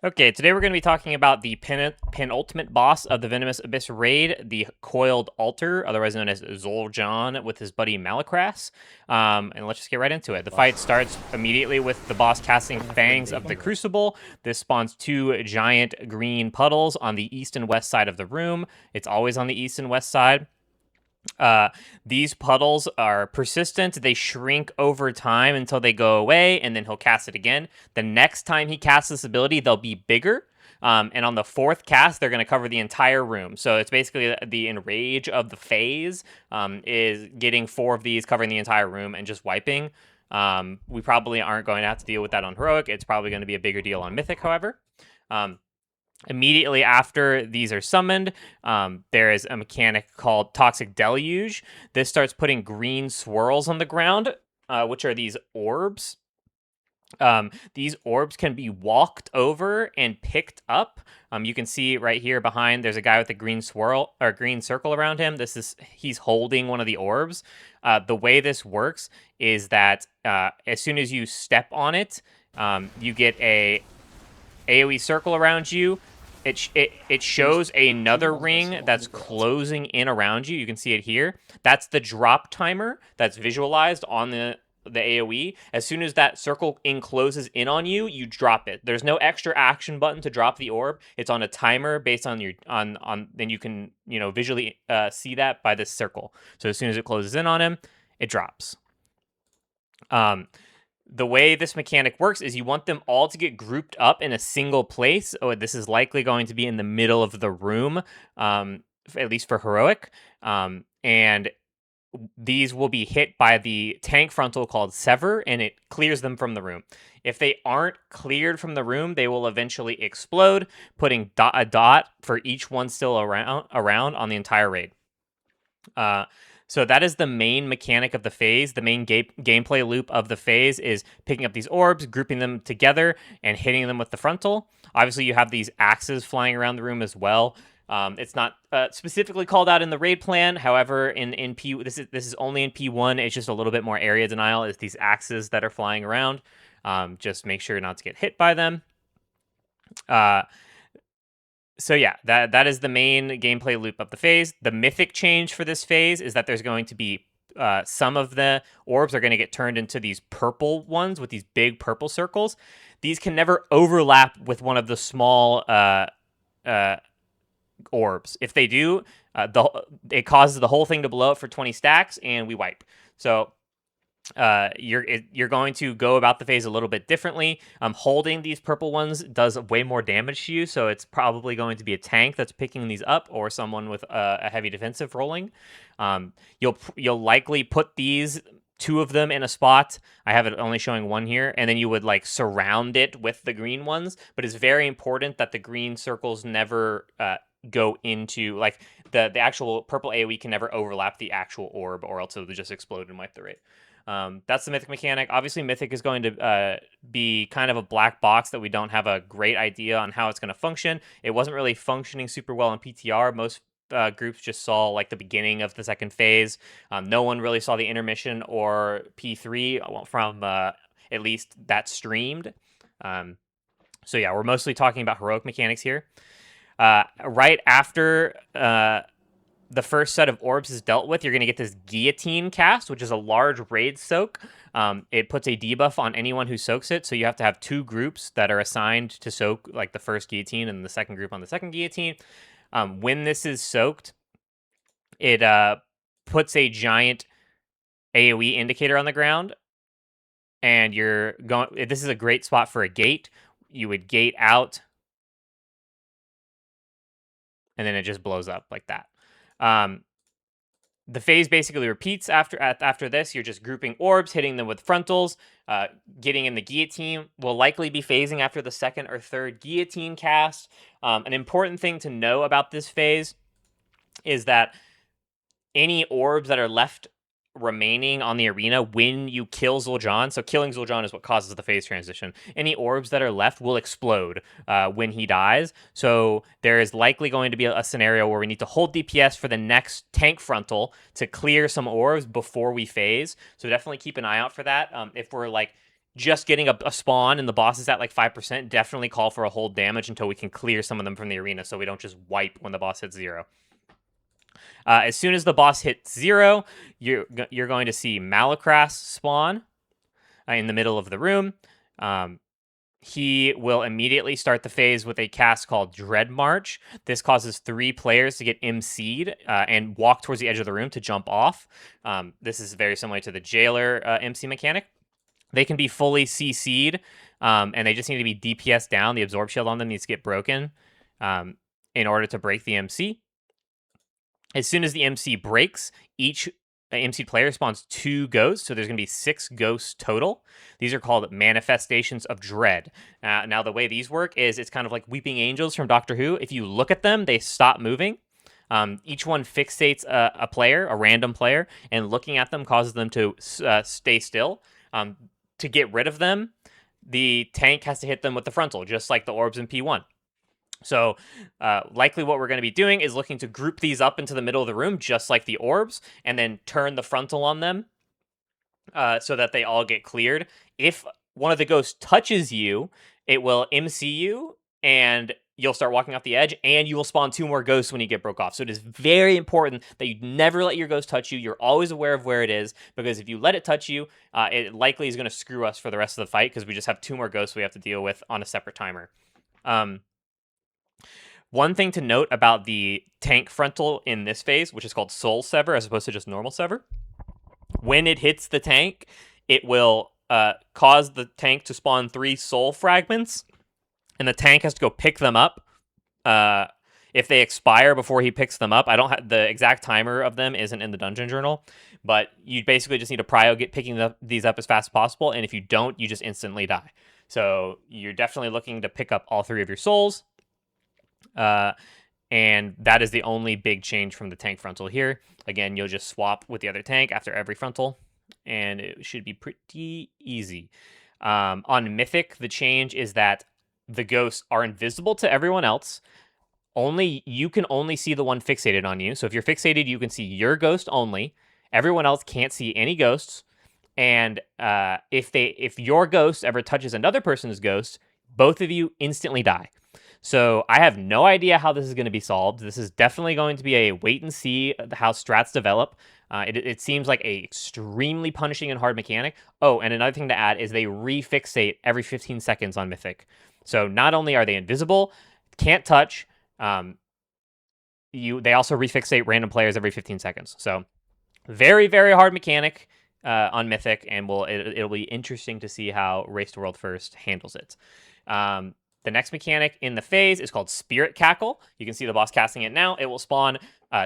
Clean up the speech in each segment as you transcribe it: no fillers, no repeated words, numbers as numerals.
Okay, today we're going to be talking about the penultimate boss of the Venomous Abyss raid, the Coiled Altar, otherwise known as Zul'jin, with his buddy Malakras. And let's just get right into it. The fight starts immediately with the boss casting Fangs of the Crucible. This spawns two giant green puddles on the east and west side of the room. It's always on the east and west side. These puddles are persistent. They shrink over time until they go away, and then he'll cast it again. The next time he casts this ability, they'll be bigger. And on the fourth cast, they're going to cover the entire room. So it's basically the enrage of the phase is getting four of these, covering the entire room, and just wiping. We probably aren't going to have to deal with that on Heroic. It's probably going to be a bigger deal on Mythic, however. Immediately after these are summoned, there is a mechanic called Toxic Deluge. This starts putting green swirls on the ground, which are these orbs. These orbs can be walked over and picked up. You can see right here behind, there's a guy with a green swirl or green circle around him. He's holding one of the orbs. The way this works is that as soon as you step on it, you get a AoE circle around you. It shows another ring that's closing in around you. You can see it here. That's the drop timer that's visualized on the AoE. As soon as that circle closes in on you, you drop it. There's no extra action button to drop the orb. It's on a timer based on your then you can visually see that by this circle. So as soon as it closes in on him, it drops. The way this mechanic works is you want them all to get grouped up in a single place. Oh, this is likely going to be in the middle of the room, at least for Heroic. And these will be hit by the tank frontal called Sever, and it clears them from the room. If they aren't cleared from the room, they will eventually explode, putting a dot for each one still around on the entire raid. So that is the main mechanic of the phase. The main gameplay loop of the phase is picking up these orbs, grouping them together, and hitting them with the frontal. Obviously, you have these axes flying around the room as well. It's not specifically called out in the raid plan. However, in P this is only in P1. It's just a little bit more area denial. Is these axes that are flying around. Just make sure not to get hit by them. So yeah, that is the main gameplay loop of the phase. The mythic change for this phase is that there's going to be some of the orbs are going to get turned into these purple ones with these big purple circles. These can never overlap with one of the small orbs. If they do, it causes the whole thing to blow up for 20 stacks, and we wipe. So you're going to go about the phase a little bit differently. Holding these purple ones does way more damage to you, so it's probably going to be a tank that's picking these up, or someone with a heavy defensive rolling. You'll likely put these two of them in a spot. I have it only showing one here, and then you would like surround it with the green ones. But it's very important that the green circles never go into like the actual purple AoE can never overlap the actual orb, or else it'll just explode and wipe the raid. That's the Mythic mechanic. Obviously, Mythic is going to be kind of a black box that we don't have a great idea on how it's going to function. It wasn't really functioning super well in PTR. Most groups just saw like the beginning of the second phase. No one really saw the intermission or P3 from at least that streamed. So yeah, we're mostly talking about heroic mechanics here. Right after the first set of orbs is dealt with, you're going to get this Guillotine cast, which is a large raid soak. It puts a debuff on anyone who soaks it, so you have to have two groups that are assigned to soak like the first Guillotine and the second group on the second Guillotine. When this is soaked, it puts a giant AoE indicator on the ground, and you're going. This is a great spot for a gate. You would gate out, and then it just blows up like that. The phase basically repeats after this. You're just grouping orbs, hitting them with frontals, getting in the guillotine. Will likely be phasing after the second or third guillotine cast. An important thing to know about this phase is that any orbs that are left remaining on the arena when you kill Zul'jin, so killing Zul'jin is what causes the phase transition. Any orbs that are left will explode when he dies. So there is likely going to be a scenario where we need to hold DPS for the next tank frontal to clear some orbs before we phase. So definitely keep an eye out for that. If we're like just getting a spawn and the boss is at like 5%, definitely call for a hold damage until we can clear some of them from the arena so we don't just wipe when the boss hits 0. As soon as the boss hits 0, you're going to see Malacrass spawn in the middle of the room. He will immediately start the phase with a cast called Dread March. This causes 3 players to get MC'd and walk towards the edge of the room to jump off. This is very similar to the Jailer MC mechanic. They can be fully CC'd, and they just need to be DPS down. The Absorb Shield on them needs to get broken in order to break the MC. As soon as the MC breaks, each MC player spawns 2 ghosts, so there's going to be 6 ghosts total. These are called Manifestations of Dread. Now, the way these work is it's kind of like Weeping Angels from Doctor Who. If you look at them, they stop moving. Each one fixates a player, a random player, and looking at them causes them to stay still. To get rid of them, the tank has to hit them with the frontal, just like the orbs in P1. So likely what we're going to be doing is looking to group these up into the middle of the room, just like the orbs, and then turn the frontal on them so that they all get cleared. If one of the ghosts touches you, it will MC you, and you'll start walking off the edge, and you will spawn 2 more ghosts when you get broke off. So it is very important that you never let your ghost touch you. You're always aware of where it is, because if you let it touch you, it likely is going to screw us for the rest of the fight, because we just have 2 more ghosts we have to deal with on a separate timer. One thing to note about the tank frontal in this phase, which is called Soul Sever as opposed to just normal Sever, when it hits the tank, it will cause the tank to spawn 3 soul fragments, and the tank has to go pick them up. If they expire before he picks them up, I don't have the exact timer of them isn't in the dungeon journal, but you basically just need to prio get picking these up as fast as possible, and if you don't, you just instantly die. So you're definitely looking to pick up all 3 of your souls. And that is the only big change from the tank frontal here. Again, you'll just swap with the other tank after every frontal, and it should be pretty easy. On Mythic, the change is that the ghosts are invisible to everyone else. You can only see the one fixated on you. So if you're fixated, you can see your ghost only. Everyone else can't see any ghosts. And if your ghost ever touches another person's ghost, both of you instantly die. So I have no idea how this is going to be solved. This is definitely going to be a wait and see how strats develop. It seems like a extremely punishing and hard mechanic. Oh, and another thing to add is they refixate every 15 seconds on Mythic. So not only are they invisible, can't touch, they also refixate random players every 15 seconds. So very, very hard mechanic on Mythic, and it'll be interesting to see how Race to World First handles it. The next mechanic in the phase is called Spirit Cackle. You can see the boss casting it now. It will spawn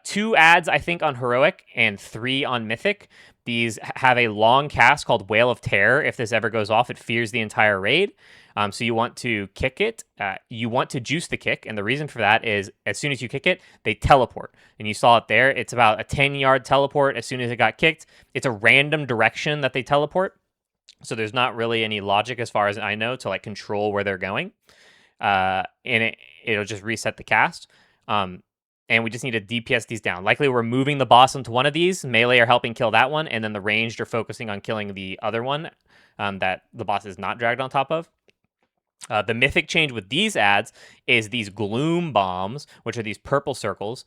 2 adds, I think, on Heroic and 3 on Mythic. These have a long cast called Wail of Terror. If this ever goes off, it fears the entire raid. So you want to kick it. You want to juice the kick, and the reason for that is as soon as you kick it, they teleport. And you saw it there. It's about a 10-yard teleport as soon as it got kicked. It's a random direction that they teleport. So there's not really any logic, as far as I know, to like control where they're going. And it'll just reset the cast. And we just need to DPS these down. Likely we're moving the boss into one of these. Melee are helping kill that one, and then the ranged are focusing on killing the other one that the boss is not dragged on top of. The mythic change with these adds is these gloom bombs, which are these purple circles.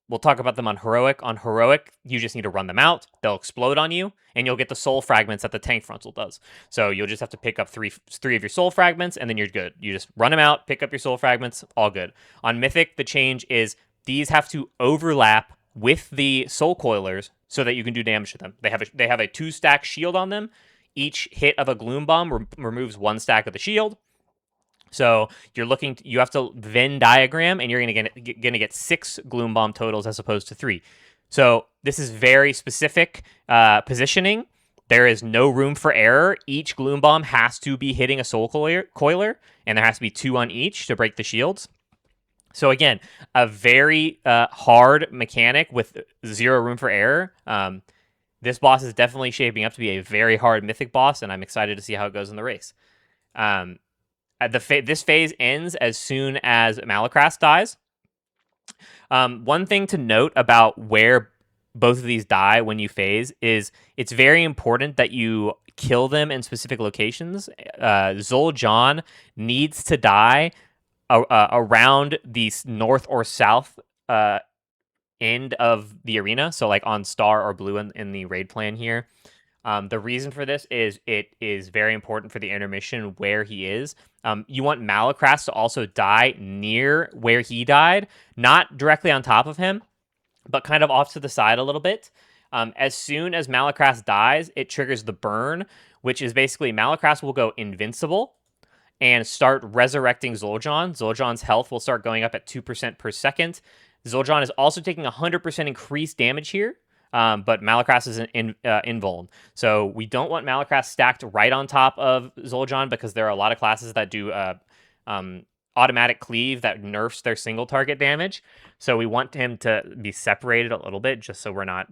We'll talk about them on Heroic. On Heroic, you just need to run them out. They'll explode on you, and you'll get the soul fragments that the tank frontal does. So you'll just have to pick up three of your soul fragments, and then you're good. You just run them out, pick up your soul fragments, all good. On Mythic, the change is these have to overlap with the soul coilers so that you can do damage to them. They have a 2-stack shield on them. Each hit of a gloom bomb removes 1 stack of the shield. So you have to Venn diagram, and you're gonna get 6 gloom bomb totals as opposed to 3. So this is very specific positioning. There is no room for error. Each gloom bomb has to be hitting a soul coiler, and there has to be 2 on each to break the shields. So again, a very hard mechanic with 0 room for error. This boss is definitely shaping up to be a very hard mythic boss, and I'm excited to see how it goes in the race. This phase ends as soon as Malacrass dies. One thing to note about where both of these die when you phase is it's very important that you kill them in specific locations. Zul'jin needs to die around the north or south end of the arena, so like on star or blue in the raid plan here. The reason for this is it is very important for the intermission where he is. You want Malacras to also die near where he died, not directly on top of him, but kind of off to the side a little bit. As soon as Malacras dies, it triggers the burn, which is basically Malacras will go invincible and start resurrecting Zul'jin. Zul'jin's health will start going up at 2% per second. Zul'jin is also taking 100% increased damage here, but Malacras is invuln. So we don't want Malacras stacked right on top of Zul'jin because there are a lot of classes that do automatic cleave that nerfs their single target damage. So we want him to be separated a little bit just so we're not,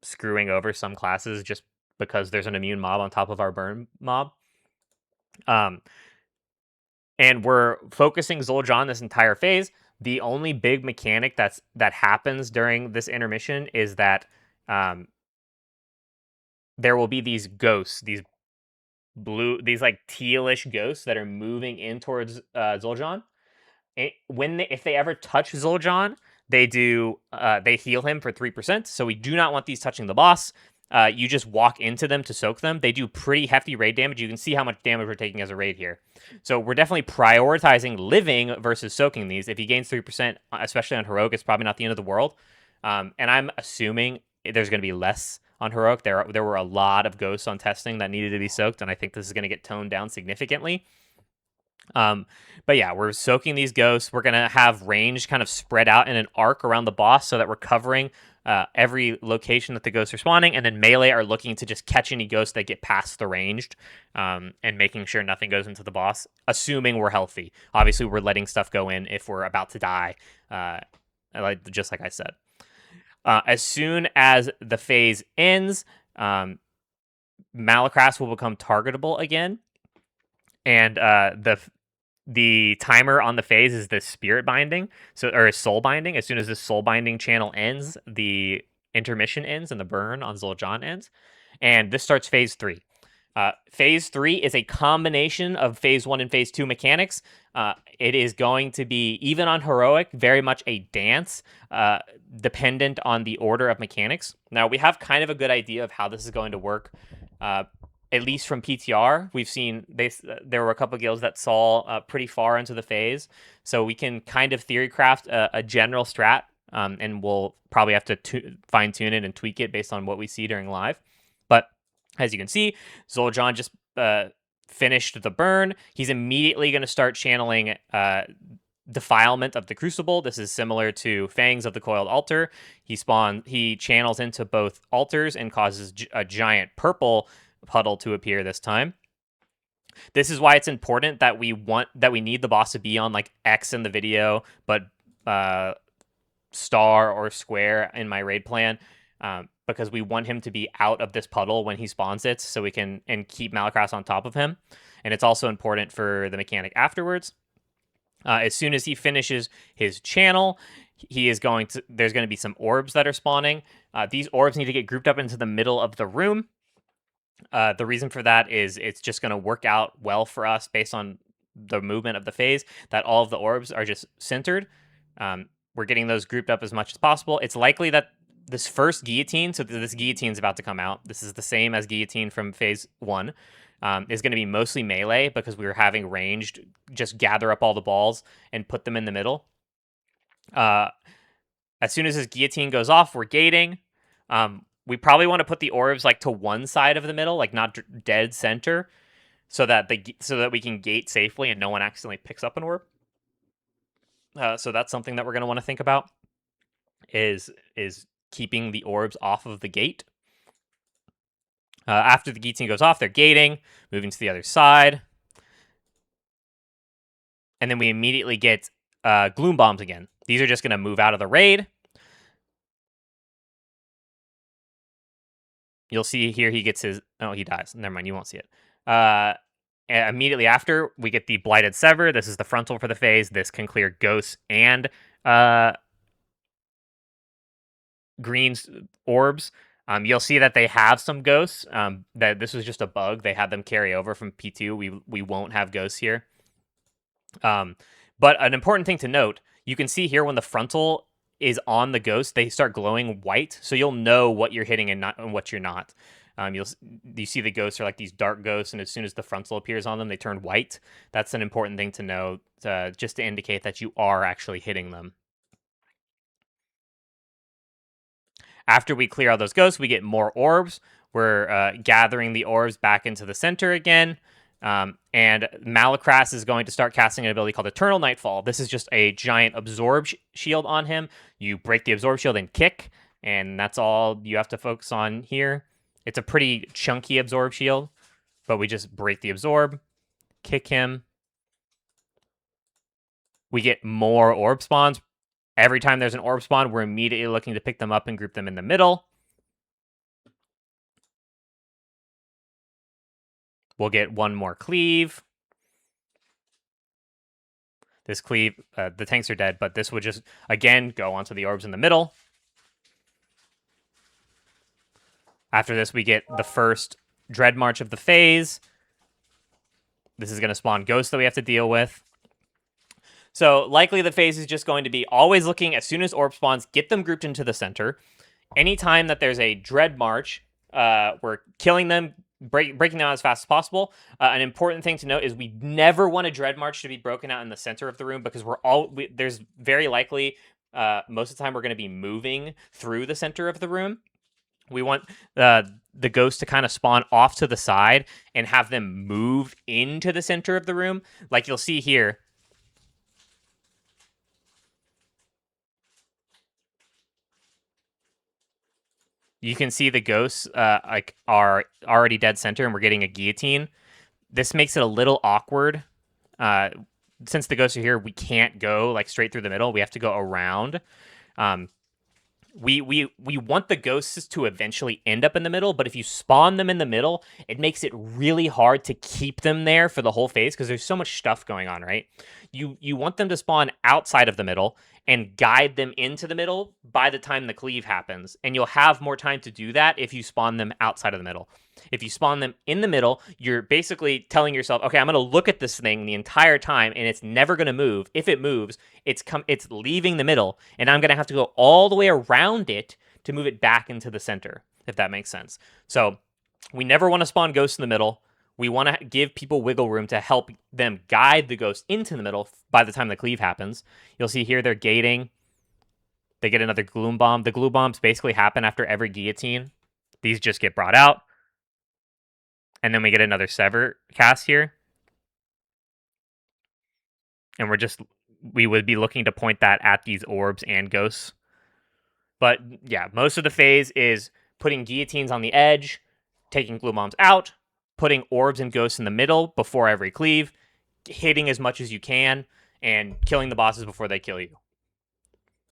screwing over some classes just because there's an immune mob on top of our burn mob. And we're focusing Zul'jin this entire phase. The only big mechanic that happens during this intermission is that there will be these ghosts, these like tealish ghosts that are moving in towards Zul'jin. If they ever touch Zul'jin, they heal him for 3%. So we do not want these touching the boss. You just walk into them to soak them. They do pretty hefty raid damage. You can see how much damage we're taking as a raid here. So we're definitely prioritizing living versus soaking these. If he gains 3%, especially on Heroic, it's probably not the end of the world. And I'm assuming there's going to be less on Heroic. There were a lot of ghosts on testing that needed to be soaked, and I think this is going to get toned down significantly. But yeah, we're soaking these ghosts. We're going to have range kind of spread out in an arc around the boss so that we're covering every location that the ghosts are spawning, and then melee are looking to just catch any ghosts that get past the ranged, and making sure nothing goes into the boss, assuming we're healthy. Obviously, we're letting stuff go in if we're about to die, just like I said. As soon as the phase ends, Malacras will become targetable again, and the timer on the phase is the spirit binding, or soul binding. As soon as the soul binding channel ends, the intermission ends and the burn on Zul'jin ends, and this starts phase 3. Phase 3 is a combination of phase 1 and phase 2 mechanics. It is going to be, even on Heroic, very much a dance, dependent on the order of mechanics. Now, we have kind of a good idea of how this is going to work, at least from PTR. We've seen there were a couple guilds that saw pretty far into the phase, so we can kind of theory craft a general strat, and we'll probably have to fine tune it and tweak it based on what we see during live. But as you can see, Zul'jin just finished the burn. He's immediately going to start channeling Defilement of the Crucible. This is similar to Fangs of the Coiled Altar. He channels into both altars and causes a giant purple puddle to appear this time. This is why it's important that we need the boss to be on like X in the video, but star or square in my raid plan, because we want him to be out of this puddle when he spawns it, so we can keep Malacras on top of him. And it's also important for the mechanic afterwards. As soon as he finishes his channel, there's going to be some orbs that are spawning. These orbs need to get grouped up into the middle of the room. The reason for that is it's just going to work out well for us based on the movement of the phase, that all of the orbs are just centered. We're getting those grouped up as much as possible. It's likely that this first guillotine, so this guillotine's about to come out, this is the same as guillotine from phase 1, is going to be mostly melee because we were having ranged just gather up all the balls and put them in the middle. As soon as this guillotine goes off, we're gating. We probably want to put the orbs like to one side of the middle, like not dead center, so that we can gate safely and no one accidentally picks up an orb. So that's something that we're going to want to think about, is keeping the orbs off of the gate. After the guillotine goes off, they're gating, moving to the other side. And then we immediately get gloom bombs again. These are just going to move out of the raid. You'll see here he gets his... Oh, he dies. Never mind, you won't see it. Immediately after, we get the Blighted Sever. This is the frontal for the phase. This can clear ghosts and green orbs, you'll see that they have some ghosts. That this was just a bug. They had them carry over from P2. We won't have ghosts here. But an important thing to note, you can see here when the frontal is on the ghost, they start glowing white, so you'll know what you're hitting and what you're not. You see the ghosts are like these dark ghosts, and as soon as the frontal appears on them, they turn white. That's an important thing to know, just to indicate that you are actually hitting them. After we clear all those ghosts, we get more orbs. We're gathering the orbs back into the center again. And Malacras is going to start casting an ability called Eternal Nightfall. This is just a giant absorb shield on him. You break the absorb shield and kick, and that's all you have to focus on here. It's a pretty chunky absorb shield, but we just break the absorb, kick him. We get more orb spawns. Every time there's an orb spawn, we're immediately looking to pick them up and group them in the middle. We'll get one more cleave. This cleave, the tanks are dead, but this would just, again, go onto the orbs in the middle. After this, we get the first Dread March of the phase. This is going to spawn ghosts that we have to deal with. So likely the phase is just going to be always looking, as soon as orb spawns, get them grouped into the center. Anytime that there's a Dread March, we're killing them, breaking them out as fast as possible. An important thing to note is we never want a Dread March to be broken out in the center of the room, because there's very likely, most of the time, we're going to be moving through the center of the room. We want the ghost to kind of spawn off to the side and have them move into the center of the room. Like you'll see here. You can see the ghosts like are already dead center, and we're getting a guillotine. This makes it a little awkward. Since the ghosts are here, we can't go like straight through the middle. We have to go around. We want the ghosts to eventually end up in the middle, but if you spawn them in the middle, it makes it really hard to keep them there for the whole phase, because there's so much stuff going on, right? You want them to spawn outside of the middle and guide them into the middle by the time the cleave happens, and you'll have more time to do that if you spawn them outside of the middle. If you spawn them in the middle, you're basically telling yourself, okay, I'm going to look at this thing the entire time, and it's never going to move. If it moves, it's leaving the middle, and I'm going to have to go all the way around it to move it back into the center, if that makes sense. So we never want to spawn ghosts in the middle. We want to give people wiggle room to help them guide the ghost into the middle by the time the cleave happens. You'll see here they're gating. They get another gloom bomb. The gloom bombs basically happen after every guillotine. These just get brought out. And then we get another sever cast here. And we would be looking to point that at these orbs and ghosts. But yeah, most of the phase is putting guillotines on the edge, taking gloom bombs out, putting orbs and ghosts in the middle before every cleave, hitting as much as you can, and killing the bosses before they kill you.